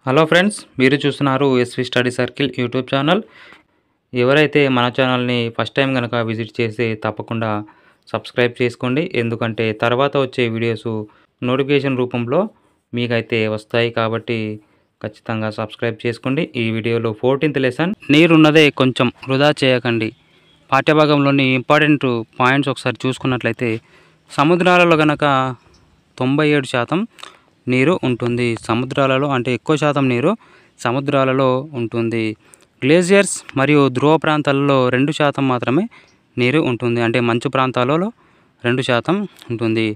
Hello friends, మీరు చూస్తున్నారు SV study circle YouTube channel. ఎవరైతే మన ఛానల్ని ఫస్ట్ టైం కనుక విజిట్ చేసి తప్పకుండా సబ్స్క్రైబ్ చేసుకోండి. ఎందుకంటే తర్వాత వచ్చే వీడియోస్ నోటిఫికేషన్ రూపంలో మీకైతే వస్తాయి కాబట్టి ఖచ్చితంగా సబ్స్క్రైబ్ చేసుకోండి. ఈ వీడియోలో 14th లెసన్ నీరున్నదే కొంచెం వృధా చేయకండి పాఠ్యభాగంలోని ఇంపార్టెంట్ పాయింట్స్ ఒకసారి చూసుకున్నట్లయితే సముద్రాలలో గనక 97% నీరు ఉంటుంది. సముద్రాలలో అంటే ఎక్కువ శాతం నీరు సముద్రాలలో ఉంటుంది. గ్లేసియర్స్ మరియు ధ్రువ ప్రాంతాలలో 2% మాత్రమే నీరు ఉంటుంది. అంటే మంచు ప్రాంతాలలో 2% ఉంటుంది.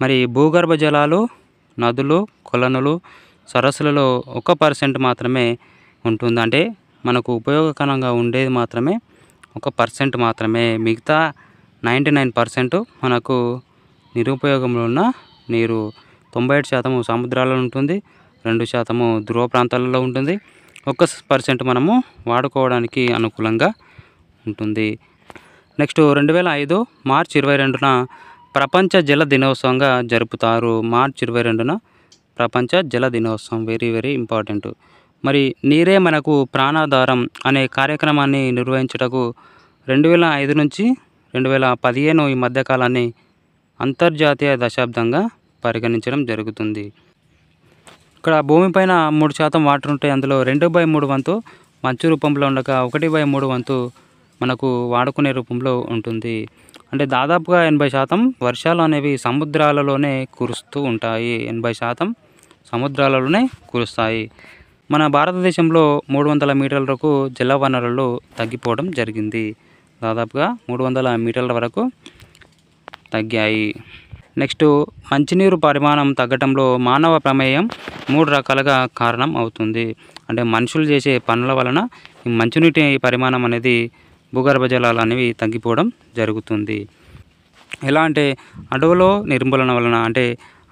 మరి భూగర్భ జలాలు, నదులు, కొలనులు, సరస్సులలో 1% మాత్రమే ఉంటుంది. అంటే మనకు ఉపయోగకరంగా ఉండేది మాత్రమే 1% మాత్రమే. మిగతా 99% మనకు నిరుపయోగంలో ఉన్న నీరు. 97% సముద్రాలలో ఉంటుంది, 2% ధ్రువ ప్రాంతాలలో ఉంటుంది, 1% మనము వాడుకోవడానికి అనుకూలంగా ఉంటుంది. నెక్స్ట్ 2005 మార్చి 22న ప్రపంచ జల దినోత్సవంగా జరుపుతారు. మార్చి 22న ప్రపంచ జల దినోత్సవం. Very very important. మరి నీరే మనకు ప్రాణాధారం అనే కార్యక్రమాన్ని నిర్వహించుటకు 2005 నుంచి 2015 ఈ మధ్యకాలాన్ని అంతర్జాతీయ దశాబ్దంగా పరిగణించడం జరుగుతుంది. ఇక్కడ భూమిపైన 3% వాటర్ ఉంటాయి. అందులో 2/3 వంతు మంచు రూపంలో ఉండగా 1/3 వంతు మనకు వాడుకునే రూపంలో ఉంటుంది. అంటే దాదాపుగా 80% వర్షాలు అనేవి సముద్రాలలోనే కురుస్తూ ఉంటాయి. 80% సముద్రాలలోనే కురుస్తాయి. మన భారతదేశంలో 300 మీటర్ల వరకు జల వనరులు తగ్గిపోవడం జరిగింది. దాదాపుగా 300 మీటర్ల వరకు తగ్గాయి. నెక్స్ట్ మంచినీరు పరిమాణం తగ్గటంలో మానవ ప్రమేయం 3 రకాలుగా కారణం అవుతుంది. అంటే మనుషులు చేసే పనుల వలన ఈ మంచినీటి పరిమాణం అనేది భూగర్భ జలాలు అనేవి తగ్గిపోవడం జరుగుతుంది. ఎలా అంటే అడవుల నిర్మూలన వలన, అంటే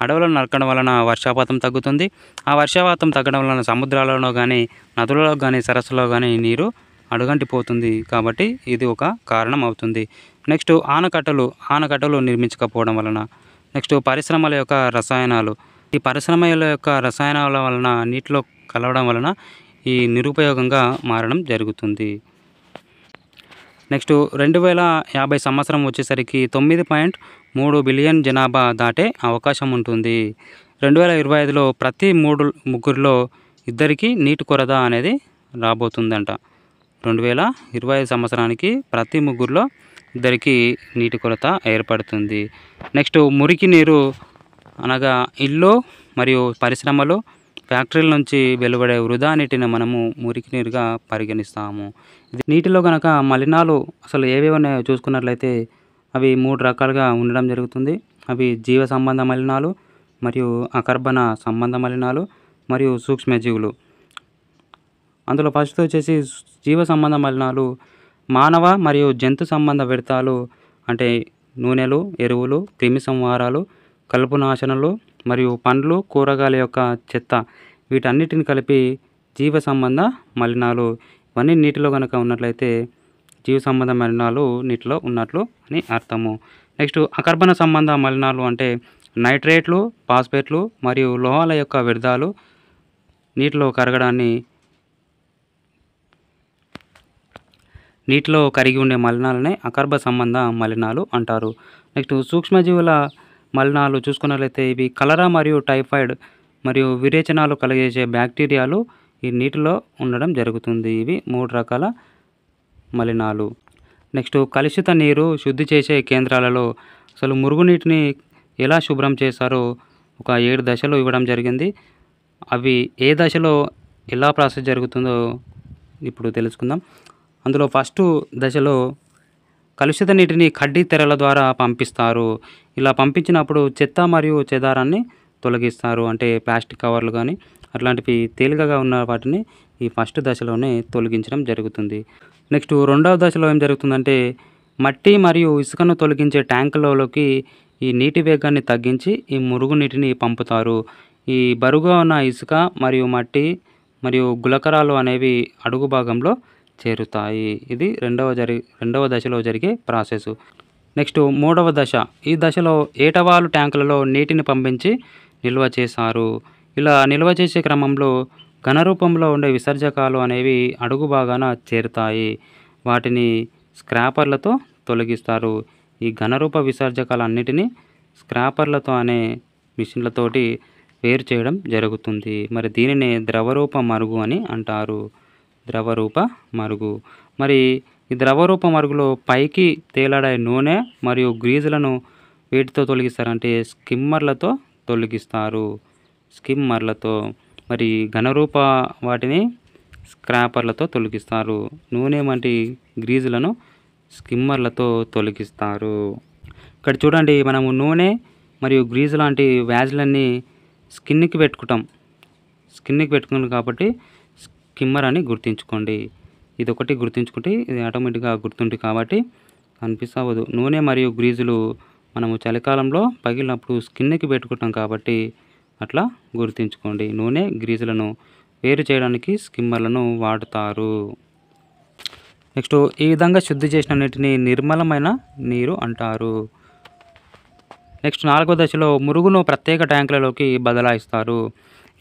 అడవులను నరకడం వలన వర్షపాతం తగ్గుతుంది. ఆ వర్షపాతం తగ్గడం వలన సముద్రాలలో కానీ, నదులలో కానీ, సరస్సులో కానీ నీరు అడుగంటిపోతుంది. కాబట్టి ఇది ఒక కారణం అవుతుంది. నెక్స్ట్ ఆనకట్టలు నిర్మించకపోవడం వలన. నెక్స్ట్ పరిశ్రమల యొక్క రసాయనాలు. ఈ పరిశ్రమల యొక్క రసాయనాల వలన నీటిలో కలవడం వలన ఈ నిరుపయోగంగా మారడం జరుగుతుంది. నెక్స్ట్ 2050 సంవత్సరం వచ్చేసరికి 9.3 బిలియన్ జనాభా దాటే అవకాశం ఉంటుంది. 2025లో ప్రతి ముగ్గురిలో ఇద్దరికి నీటి కొరత అనేది రాబోతుందంట. 2025 సంవత్సరానికి ప్రతి ముగ్గురిలో ఇద్దరికి నీటి కొరత ఏర్పడుతుంది. నెక్స్ట్ మురికి నీరు అనగా ఇల్లు మరియు పరిశ్రమలు, ఫ్యాక్టరీల నుంచి వెలువడే వృధా నీటిని మనము మురికి నీరుగా పరిగణిస్తాము. నీటిలో కనుక మలినాలు అసలు ఏవేవి ఉన్నాయో చూసుకున్నట్లయితే అవి 3 రకాలుగా ఉండడం జరుగుతుంది. అవి జీవ సంబంధ మలినాలు, మరియు అకర్బన సంబంధ మలినాలు, మరియు సూక్ష్మజీవులు. అందులో ఫస్ట్ వచ్చేసి జీవ సంబంధ మలినాలు మానవ మరియు జంతు సంబంధ వ్యర్థాలు, అంటే నూనెలు, ఎరువులు, క్రిమి సంహారాలు, కలుపు నాశనలు మరియు పండ్లు, కూరగాయల యొక్క చెత్త, వీటన్నిటిని కలిపి జీవ సంబంధ మలినాలు. ఇవన్నీ నీటిలో కనుక ఉన్నట్లయితే జీవ సంబంధ మలినాలు నీటిలో ఉన్నట్లు అని అర్థము. నెక్స్ట్ అకర్బన సంబంధ మలినాలు అంటే నైట్రేట్లు, ఫాస్ఫేట్లు మరియు లోహాల యొక్క వ్యర్థాలు నీటిలో కరిగి ఉండే మలినాలనే అకర్బన సంబంధ మలినాలు అంటారు. నెక్స్ట్ సూక్ష్మజీవుల మలినాలు చూసుకున్నట్లయితే ఇవి కలరా మరియు టైఫాయిడ్ మరియు విరేచనాలు కలిగజేసే బ్యాక్టీరియాలు ఈ నీటిలో ఉండడం జరుగుతుంది. ఇవి 3 రకాల మలినాలు. నెక్స్ట్ కలుషిత నీరు శుద్ధి చేసే కేంద్రాలలో అసలు మురుగునీటిని ఎలా శుభ్రం చేస్తారో ఒక 7 దశలు ఇవ్వడం జరిగింది. అవి ఏ దశలో ఎలా ప్రాసెస్ జరుగుతుందో ఇప్పుడు తెలుసుకుందాం. అందులో ఫస్ట్ దశలో కలుషిత నీటిని కడ్డీ తెరల ద్వారా పంపిస్తారు. ఇలా పంపించినప్పుడు చెత్త మరియు చెదారాన్ని తొలగిస్తారు. అంటే ప్లాస్టిక్ కవర్లు కానీ అట్లాంటివి తేలికగా ఉన్న వాటిని ఈ ఫస్ట్ దశలోనే తొలగించడం జరుగుతుంది. నెక్స్ట్ రెండవ దశలో ఏం జరుగుతుందంటే మట్టి మరియు ఇసుకను తొలగించే ట్యాంకులలోకి ఈ నీటి వేగాన్ని తగ్గించి ఈ మురుగునీటిని పంపుతారు. ఈ బరువుగా ఉన్న ఇసుక మరియు మట్టి మరియు గులకరాలు అనేవి అడుగు భాగంలో చేరుతాయి. ఇది రెండవ దశలో జరిగే ప్రాసెస్. నెక్స్ట్ మూడవ దశ. ఈ దశలో ఏటవాలు ట్యాంకులలో నీటిని పంపించి నిల్వ చేశారు. ఇలా నిల్వ చేసే క్రమంలో ఘనరూపంలో ఉండే విసర్జకాలు అనేవి అడుగు భాగాన చేరుతాయి. వాటిని స్క్రాపర్లతో తొలగిస్తారు. ఈ ఘనరూప విసర్జకాలన్నిటినీ స్క్రాపర్లతో అనే మిషన్లతోటి వేరు చేయడం జరుగుతుంది. మరి దీనినే ద్రవరూప మరుగు అని అంటారు. ద్రవరూప మరుగు. మరి ఈ ద్రవరూప మరుగులో పైకి తేలాడే నూనె మరియు గ్రీజులను వేటితో తొలగిస్తారంటే స్కిమ్మర్లతో తొలగిస్తారు. స్కిమ్మర్లతో. మరి ఘనరూప వాటిని స్క్రాపర్లతో తొలగిస్తారు. నూనె వంటి గ్రీజులను స్కిమ్మర్లతో తొలగిస్తారు. ఇక్కడ చూడండి, మనము నూనె మరియు గ్రీజు లాంటి వ్యాజ్లన్నీ స్కిన్కి పెట్టుకుంటాం కాబట్టి స్కిమ్మర్ అని గుర్తుంచుకోండి. ఇది ఒకటి గుర్తుంచుకుంటే ఇది ఆటోమేటిక్గా గుర్తుంటుంది కాబట్టి కనిపిస్తవద్దు. నూనె మరియు గ్రీజులు మనము చలికాలంలో పగిలినప్పుడు స్కిన్కి పెట్టుకుంటాం కాబట్టి అట్లా గుర్తుంచుకోండి. నూనె గ్రీజులను వేరు చేయడానికి స్కిమ్మర్లను వాడుతారు. నెక్స్ట్, ఈ విధంగా శుద్ధి చేసిన నీటిని నిర్మలమైన నీరు అంటారు. నెక్స్ట్ 4వ దశలో మురుగును ప్రత్యేక ట్యాంకులలోకి బదలాయిస్తారు.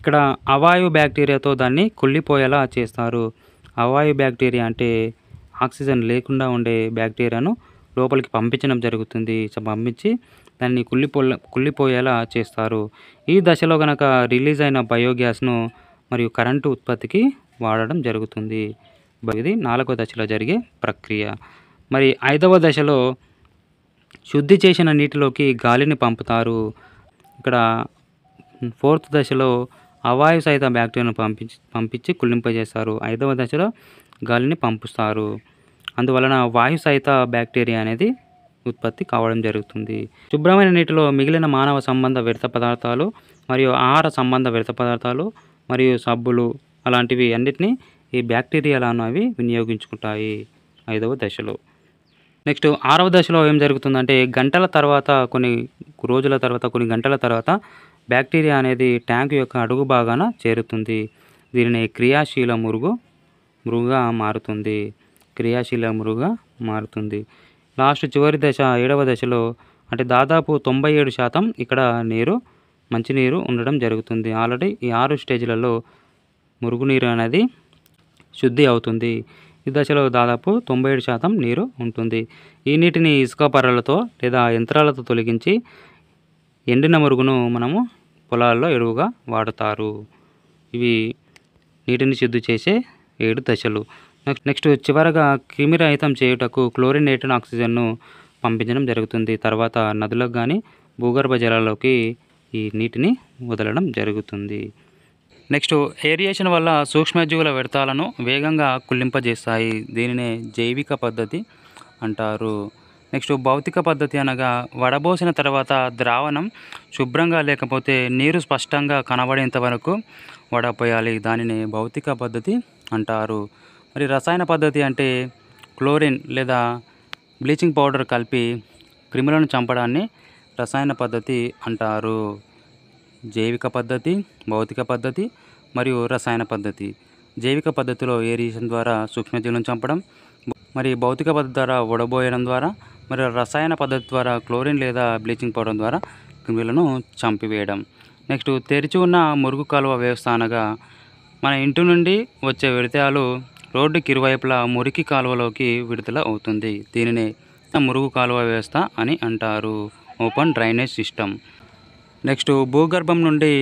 ఇక్కడ అవాయు బ్యాక్టీరియాతో దాన్ని కుళ్ళిపోయేలా చేస్తారు. అవాయు బ్యాక్టీరియా అంటే ఆక్సిజన్ లేకుండా ఉండే బ్యాక్టీరియాను లోపలికి పంపించడం జరుగుతుంది. పంపించి దాన్ని కుళ్ళిపోయేలా చేస్తారు. ఈ దశలో కనుక రిలీజ్ అయిన బయోగ్యాస్ను మరియు కరెంటు ఉత్పత్తికి వాడడం జరుగుతుంది. ఇది 4వ దశలో జరిగే ప్రక్రియ. మరి 5వ దశలో శుద్ధి చేసిన నీటిలోకి గాలిని పంపుతారు. ఇక్కడ 4th దశలో అవాయు సహిత బ్యాక్టీరియాను పంపించి కుళ్ళింపజేస్తారు. 5వ దశలో గాలిని పంపుస్తారు. అందువలన వాయు సహిత బ్యాక్టీరియా అనేది ఉత్పత్తి కావడం జరుగుతుంది. శుభ్రమైన నీటిలో మిగిలిన మానవ సంబంధ వ్యర్థ పదార్థాలు మరియు ఆహార సంబంధ వ్యర్థ పదార్థాలు మరియు సబ్బులు అలాంటివి అన్నిటినీ ఈ బ్యాక్టీరియాలను అవి వినియోగించుకుంటాయి 5వ దశలో. నెక్స్ట్ 6వ దశలో ఏం జరుగుతుందంటే కొన్ని గంటల తర్వాత బ్యాక్టీరియా అనేది ట్యాంకు యొక్క అడుగు భాగాన చేరుతుంది. దీనిని క్రియాశీల మురుగుగా మారుతుంది. చివరి దశ 7వ దశలో అంటే దాదాపు 97% ఇక్కడ మంచినీరు ఉండడం జరుగుతుంది. ఆల్రెడీ ఈ 6 స్టేజ్లలో మురుగునీరు అనేది శుద్ధి అవుతుంది. ఈ దశలో దాదాపు 97% నీరు ఉంటుంది. ఈ నీటిని ఇసుక పర్రలతో లేదా యంత్రాలతో తొలగించి ఎండిన మురుగును మనము పొలాల్లో ఎరువుగా వాడుతారు. ఇవి నీటిని శుద్ధి చేసే 7 దశలు. నెక్స్ట్ చివరగా క్రిమిరహితం చేయుటకు క్లోరినేటెడ్ ఆక్సిజన్ను పంపించడం జరుగుతుంది. తర్వాత నదులకు కానీ భూగర్భ జలాల్లోకి ఈ నీటిని వదలడం జరుగుతుంది. నెక్స్ట్, ఏరియేషన్ వల్ల సూక్ష్మజీవుల వ్యర్థాలను వేగంగా కుళ్ళింపజేస్తాయి. దీనినే జైవిక పద్ధతి అంటారు. నెక్స్ట్, భౌతిక పద్ధతి అనగా వడబోసిన తర్వాత ద్రావణం శుభ్రంగా లేకపోతే నీరు స్పష్టంగా కనబడేంత వరకు వడపోయాలి. దానిని భౌతిక పద్ధతి అంటారు. మరి రసాయన పద్ధతి అంటే క్లోరిన్ లేదా బ్లీచింగ్ పౌడర్ కలిపి క్రిములను చంపడాన్ని రసాయన పద్ధతి అంటారు. జైవిక పద్ధతి, భౌతిక పద్ధతి మరియు రసాయన పద్ధతి. జైవిక పద్ధతిలో ఏరియేషన్ ద్వారా సూక్ష్మజీవులను చంపడం, మరి భౌతిక పద్ధతి ద్వారా వడబోయడం ద్వారా, మరియు రసాయన పద్ధతి ద్వారా క్లోరిన్ లేదా బ్లీచింగ్ పౌడర్ ద్వారా క్రిములను చంపివేయడం. నెక్స్ట్, తెరిచి ఉన్న మురుగు కాలువ వ్యవస్థ అనగా మన ఇంటి నుండి వచ్చే వ్యర్థాలు రోడ్డుకి ఇరువైపులా మురికి కాలువలోకి విడుదల అవుతుంది. దీనినే మురుగు కాలువ వ్యవస్థ అని అంటారు. Open drainage system. నెక్స్ట్, భూగర్భం నుండి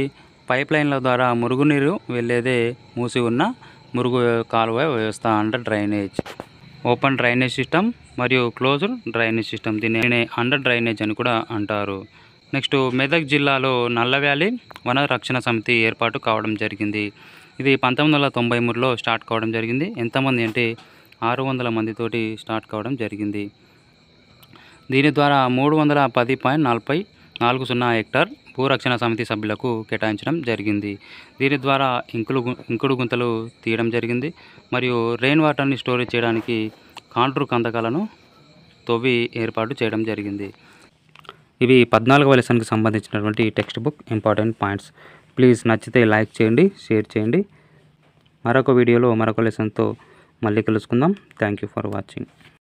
పైప్ లైన్ల ద్వారా మురుగునీరు వెళ్ళేదే మూసి ఉన్న మురుగు కాలువ వ్యవస్థ under drainage. Open drainage system మరియు క్లోజ్డ్ డ్రైనేజ్ సిస్టమ్. దీనిని అండర్ డ్రైనేజ్ అని కూడా అంటారు. నెక్స్ట్, మెదక్ జిల్లాలో నల్ల వ్యాలీ వన రక్షణ సమితి ఏర్పాటు కావడం జరిగింది. ఇది 1993లో స్టార్ట్ కావడం జరిగింది. ఎంతమంది అంటే 600 మందితోటి స్టార్ట్ కావడం జరిగింది. దీని ద్వారా 310.40 హెక్టార్ భూరక్షణ సమితి సభ్యులకు కేటాయించడం జరిగింది. దీని ద్వారా ఇంకుడు గుంతలు తీయడం జరిగింది మరియు రెయిన్ వాటర్ని స్టోరేజ్ చేయడానికి కాంటూర్ కందకాలను తవ్వి ఏర్పాటు చేయడం జరిగింది. ఇవి 14వ లెసన్కి సంబంధించినటువంటి text book important points. Please నచ్చితే లైక్ చేయండి, షేర్ చేయండి. మరొక వీడియోలో మరొక లెసన్తో మళ్ళీ కలుసుకుందాం. Thank you for watching.